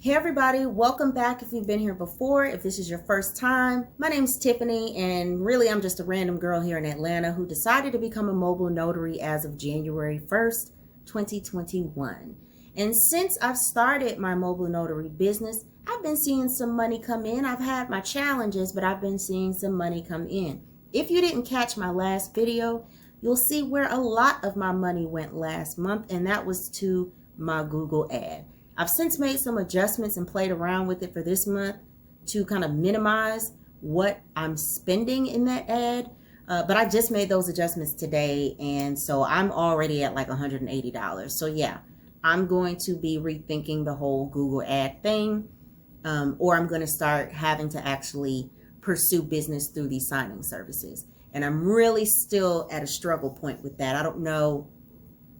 Hey everybody, welcome back if you've been here before. If this is your first time, my name's Tiffany, and really I'm just a random girl here in Atlanta who decided to become a mobile notary as of January 1st, 2021. And since I've started my mobile notary business, I've been seeing some money come in. I've had my challenges, but I've been seeing some money come in. If you didn't catch my last video, you'll see where a lot of my money went last month, and that was to my Google ad. I've since made some adjustments and played around with it for this month to kind of minimize what I'm spending in that ad. But I just made those adjustments today, and so I'm already at like $180. So yeah, I'm going to be rethinking the whole Google ad thing, or I'm going to start having to actually pursue business through these signing services. And I'm really still at a struggle point with that. I don't know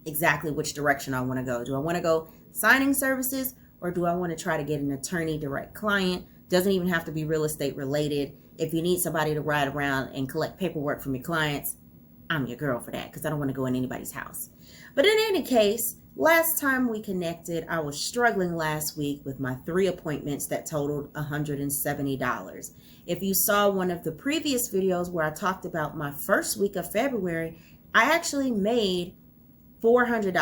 exactly which direction I want to go. Do I want to go signing services, or do I want to try to get an attorney direct client? Doesn't even have to be real estate related. If you need somebody to ride around and collect paperwork from your clients, I'm your girl for that, because I don't want to go in anybody's house. But in any case, last time we connected, I was struggling last week with my 3 appointments that totaled $170. If you saw one of the previous videos where I talked about my first week of February, I actually made $400,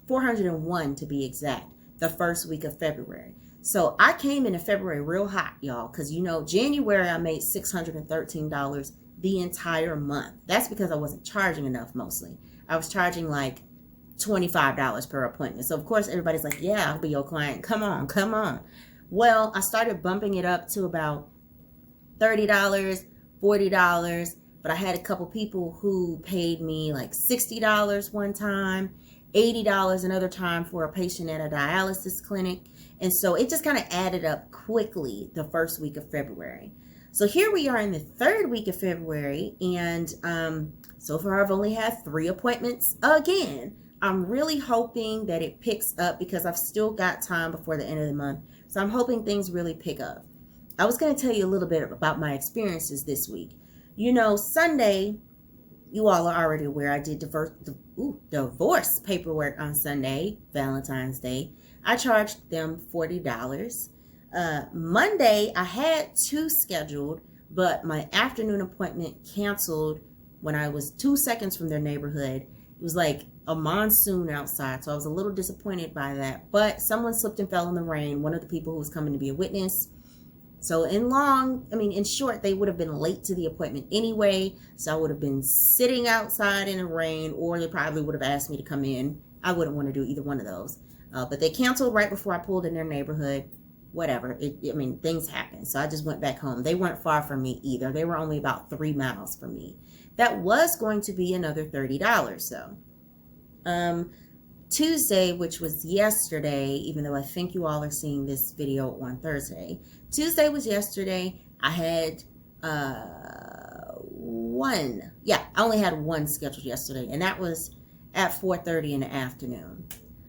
$401 to be exact, the first week of February. So I came into February real hot, y'all, because January I made $613 the entire month. That's because I wasn't charging enough mostly. I was charging like $25 per appointment. So of course everybody's like, yeah, I'll be your client. Come on, come on. Well, I started bumping it up to about $30, $40. But I had a couple people who paid me like $60 one time, $80 another time for a patient at a dialysis clinic. And so it just kind of added up quickly the first week of February. So here we are in the 3rd week of February, and so far I've only had 3 appointments again. I'm really hoping that it picks up because I've still got time before the end of the month. So I'm hoping things really pick up. I was going to tell you a little bit about my experiences this week. Sunday, you all are already aware I did divorce paperwork on Sunday, Valentine's Day. I charged them $40. Monday, I had 2 scheduled, but my afternoon appointment canceled when I was 2 seconds from their neighborhood. It was like a monsoon outside, so I was a little disappointed by that. But someone slipped and fell in the rain, one of the people who was coming to be a witness. So in short, they would have been late to the appointment anyway. So I would have been sitting outside in the rain, or they probably would have asked me to come in. I wouldn't want to do either one of those. But they canceled right before I pulled in their neighborhood. Whatever. Things happen. So I just went back home. They weren't far from me either. They were only about 3 miles from me. That was going to be another $30 though. Tuesday, which was yesterday, even though I think you all are seeing this video on Thursday. Tuesday was yesterday. I had I only had 1 scheduled yesterday, and that was at 4:30 in the afternoon.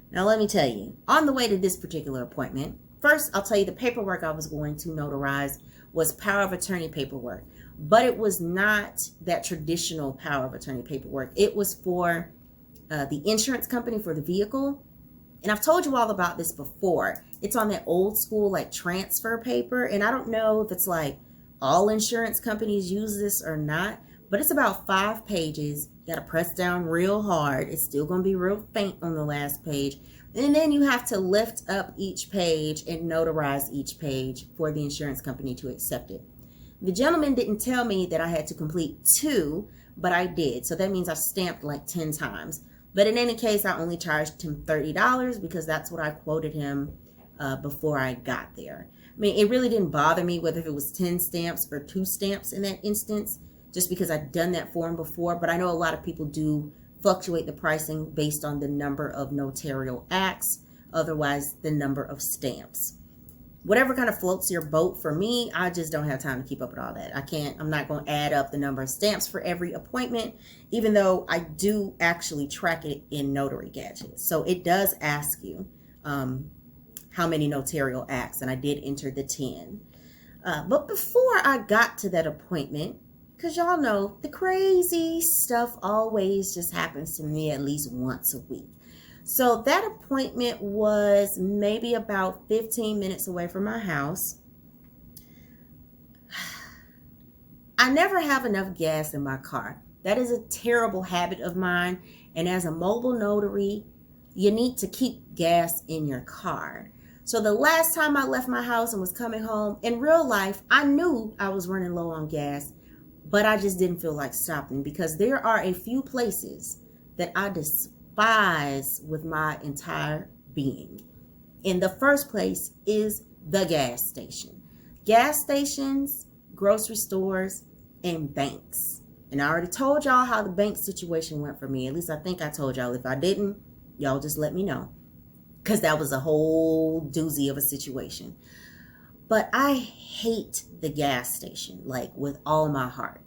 Now let me tell you, on the way to this particular appointment, first I'll tell you the paperwork I was going to notarize was power of attorney paperwork, but it was not that traditional power of attorney paperwork. It was for the insurance company for the vehicle. And I've told you all about this before. It's on that old school like transfer paper. And I don't know if it's like all insurance companies use this or not, but it's about 5 pages. You got to press down real hard. It's still going to be real faint on the last page. And then you have to lift up each page and notarize each page for the insurance company to accept it. The gentleman didn't tell me that I had to complete 2, but I did. So that means I've stamped like 10 times. But in any case, I only charged him $30 because that's what I quoted him before I got there. It really didn't bother me whether it was 10 stamps or 2 stamps in that instance, just because I'd done that for him before. But I know a lot of people do fluctuate the pricing based on the number of notarial acts, otherwise the number of stamps. Whatever kind of floats your boat. For me, I just don't have time to keep up with all that. I'm not going to add up the number of stamps for every appointment, even though I do actually track it in Notary Gadgets. So it does ask you how many notarial acts, and I did enter the 10. But before I got to that appointment, because y'all know the crazy stuff always just happens to me at least once a week. So that appointment was maybe about 15 minutes away from my house. I never have enough gas in my car. That is a terrible habit of mine. And as a mobile notary, you need to keep gas in your car. So the last time I left my house and was coming home, in real life, I knew I was running low on gas, but I just didn't feel like stopping because there are a few places that I despise with my entire being. In the first place is the gas station. Gas stations, grocery stores, and banks. And I already told y'all how the bank situation went for me. At least I think I told y'all. If I didn't, y'all just let me know. Because that was a whole doozy of a situation. But I hate the gas station, like with all my heart.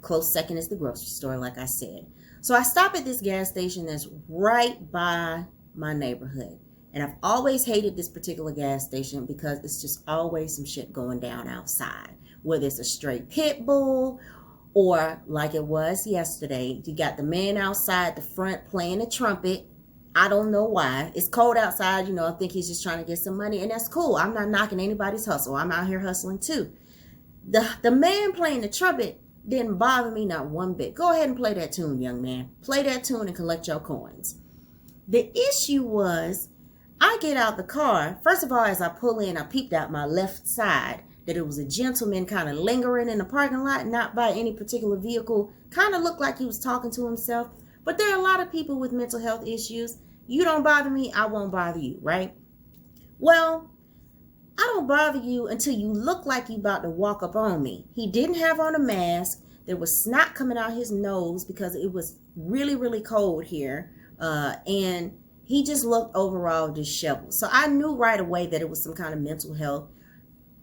Close second is the grocery store, like I said. So I stop at this gas station that's right by my neighborhood. And I've always hated this particular gas station because it's just always some shit going down outside. Whether it's a stray pit bull or like it was yesterday, you got the man outside the front playing a trumpet. I don't know why. It's cold outside, I think he's just trying to get some money, and that's cool. I'm not knocking anybody's hustle. I'm out here hustling too. The man playing the trumpet didn't bother me not one bit. Go ahead and play that tune, young man. Play that tune and collect your coins. The issue was, I get out the car. First of all, as I pull in, I peeped out my left side that it was a gentleman kind of lingering in the parking lot, not by any particular vehicle. Kind of looked like he was talking to himself. But there are a lot of people with mental health issues. You don't bother me, I won't bother you, right? Well, I don't bother you until you look like you about to walk up on me. He didn't have on a mask. There was snot coming out his nose because it was really, really cold here. And he just looked overall disheveled. So I knew right away that it was some kind of mental health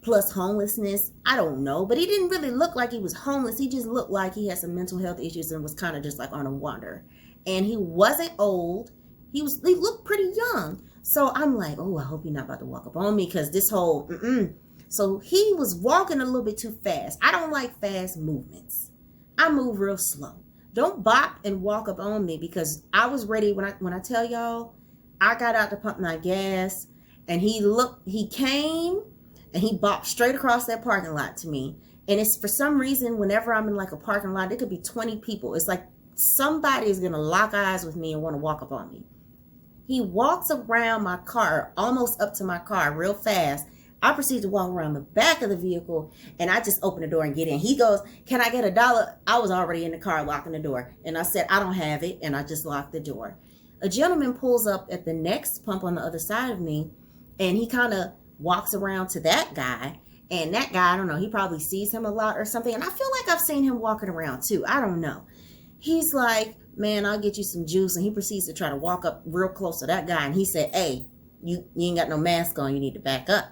plus homelessness. I don't know. But he didn't really look like he was homeless. He just looked like he had some mental health issues and was kind of just like on a wander. And he wasn't old. He looked pretty young. So I'm like, oh, I hope you're not about to walk up on me because this whole, So he was walking a little bit too fast. I don't like fast movements. I move real slow. Don't bop and walk up on me because I was ready. When I tell y'all, I got out to pump my gas and he came and he bopped straight across that parking lot to me. And it's for some reason, whenever I'm in like a parking lot, there could be 20 people. It's like somebody is going to lock eyes with me and want to walk up on me. He walks around my car, almost up to my car real fast. I proceed to walk around the back of the vehicle and I just open the door and get in. He goes, "Can I get $1?" I was already in the car locking the door. And I said, "I don't have it." And I just locked the door. A gentleman pulls up at the next pump on the other side of me and he kind of walks around to that guy. And that guy, I don't know, he probably sees him a lot or something. And I feel like I've seen him walking around too. I don't know. He's like, "Man, I'll get you some juice." And he proceeds to try to walk up real close to that guy. And he said, "Hey, you ain't got no mask on. You need to back up."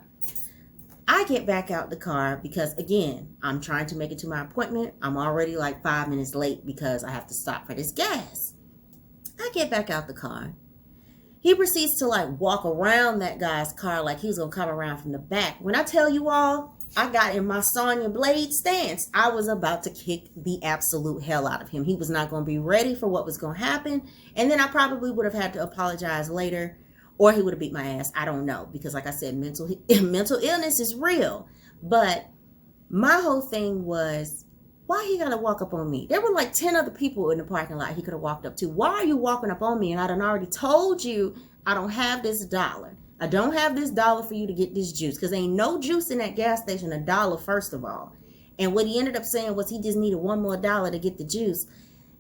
I get back out the car because, again, I'm trying to make it to my appointment. I'm already like 5 minutes late because I have to stop for this gas. I get back out the car. He proceeds to like walk around that guy's car like he was going to come around from the back. When I tell you all, I got in my Sonya Blade stance. I was about to kick the absolute hell out of him. He was not going to be ready for what was going to happen. And then I probably would have had to apologize later, or he would have beat my ass. I don't know. Because like I said, mental illness is real. But my whole thing was, why he got to walk up on me? There were like 10 other people in the parking lot he could have walked up to. Why are you walking up on me? And I done already told you I don't have this $1. I don't have this $1 for you to get this juice because ain't no juice in that gas station, $1 first of all. And what he ended up saying was he just needed one more dollar to get the juice.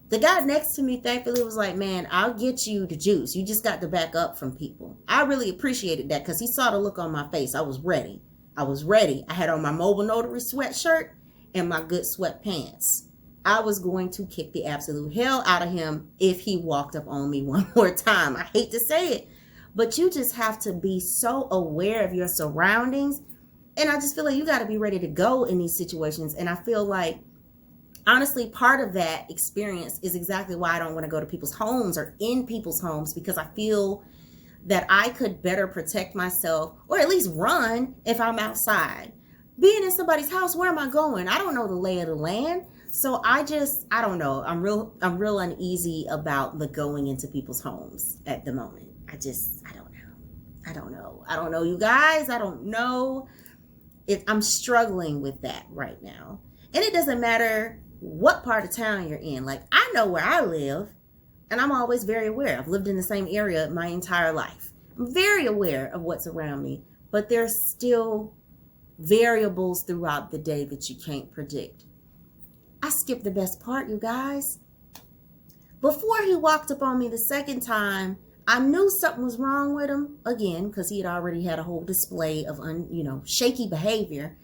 The guy next to me thankfully was like, "Man, I'll get you the juice. You just got to back up from people." I really appreciated that because he saw the look on my face. I was ready. I had on my mobile notary sweatshirt and my good sweatpants. I was going to kick the absolute hell out of him if he walked up on me one more time. I hate to say it. But you just have to be so aware of your surroundings. And I just feel like you got to be ready to go in these situations. And I feel like, honestly, part of that experience is exactly why I don't want to go to people's homes or in people's homes, because I feel that I could better protect myself or at least run if I'm outside. Being in somebody's house, where am I going? I don't know the lay of the land. So I don't know. I'm real uneasy about the going into people's homes at the moment. I don't know. I don't know, you guys. I don't know. I'm struggling with that right now. And it doesn't matter what part of town you're in. Like, I know where I live, and I'm always very aware. I've lived in the same area my entire life. I'm very aware of what's around me, but there's still variables throughout the day that you can't predict. I skipped the best part, you guys. Before he walked up on me the second time, I knew something was wrong with him, again, because he had already had a whole display of, shaky behavior.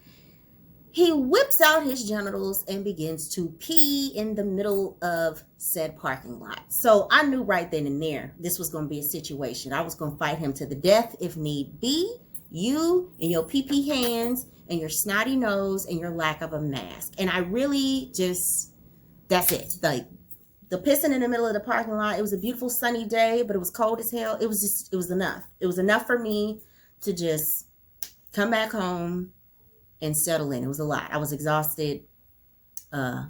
He whips out his genitals and begins to pee in the middle of said parking lot. So I knew right then and there this was going to be a situation. I was going to fight him to the death if need be. You and your pee-pee hands and your snotty nose and your lack of a mask. And I really that's it. Like, the pissing in the middle of the parking lot, it was a beautiful sunny day, but it was cold as hell. It was enough. It was enough for me to just come back home and settle in. It was a lot. I was exhausted. I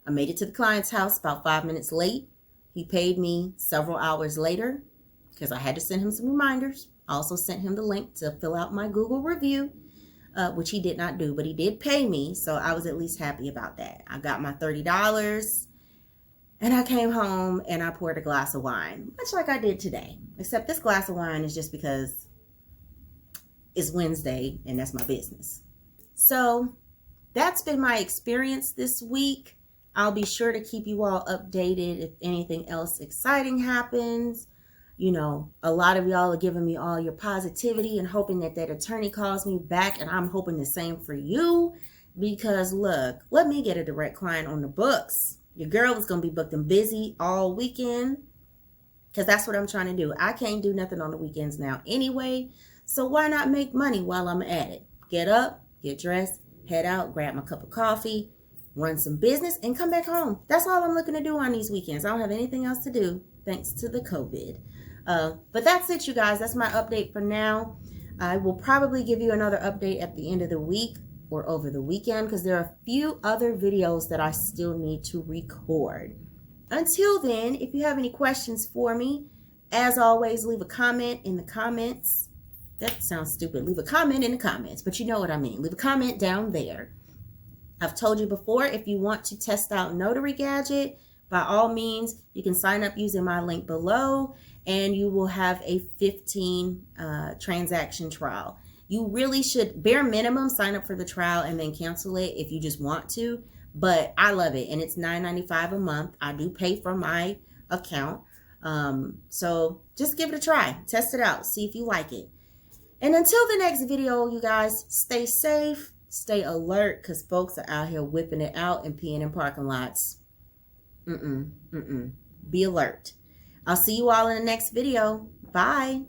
made it to the client's house about 5 minutes late. He paid me several hours later because I had to send him some reminders. I also sent him the link to fill out my Google review, which he did not do, but he did pay me. So I was at least happy about that. I got my $30 and I came home and I poured a glass of wine, much like I did today. Except this glass of wine is just because it's Wednesday and that's my business. So that's been my experience this week. I'll be sure to keep you all updated if anything else exciting happens. You know, a lot of y'all are giving me all your positivity and hoping that attorney calls me back, and I'm hoping the same for you, because look, let me get a direct client on the books. Your girl is going to be booked and busy all weekend because that's what I'm trying to do. I can't do nothing on the weekends now anyway, so why not make money while I'm at it? Get up, get dressed, head out, grab my cup of coffee, run some business, and come back home. That's all I'm looking to do on these weekends. I don't have anything else to do thanks to the COVID. But that's it, you guys. That's my update for now. I will probably give you another update at the end of the week or over the weekend because there are a few other videos that I still need to record. Until then, if you have any questions for me, as always, leave a comment in the comments. That sounds stupid. Leave a comment in the comments, but you know what I mean. Leave a comment down there. I've told you before, if you want to test out Notary Gadget, by all means, you can sign up using my link below, and you will have a 15 transaction trial. You really should, bare minimum, sign up for the trial and then cancel it if you just want to. But I love it, and it's $9.95 a month. I do pay for my account. So just give it a try. Test it out. See if you like it. And until the next video, you guys, stay safe, stay alert, because folks are out here whipping it out and peeing in parking lots. Be alert. I'll see you all in the next video. Bye.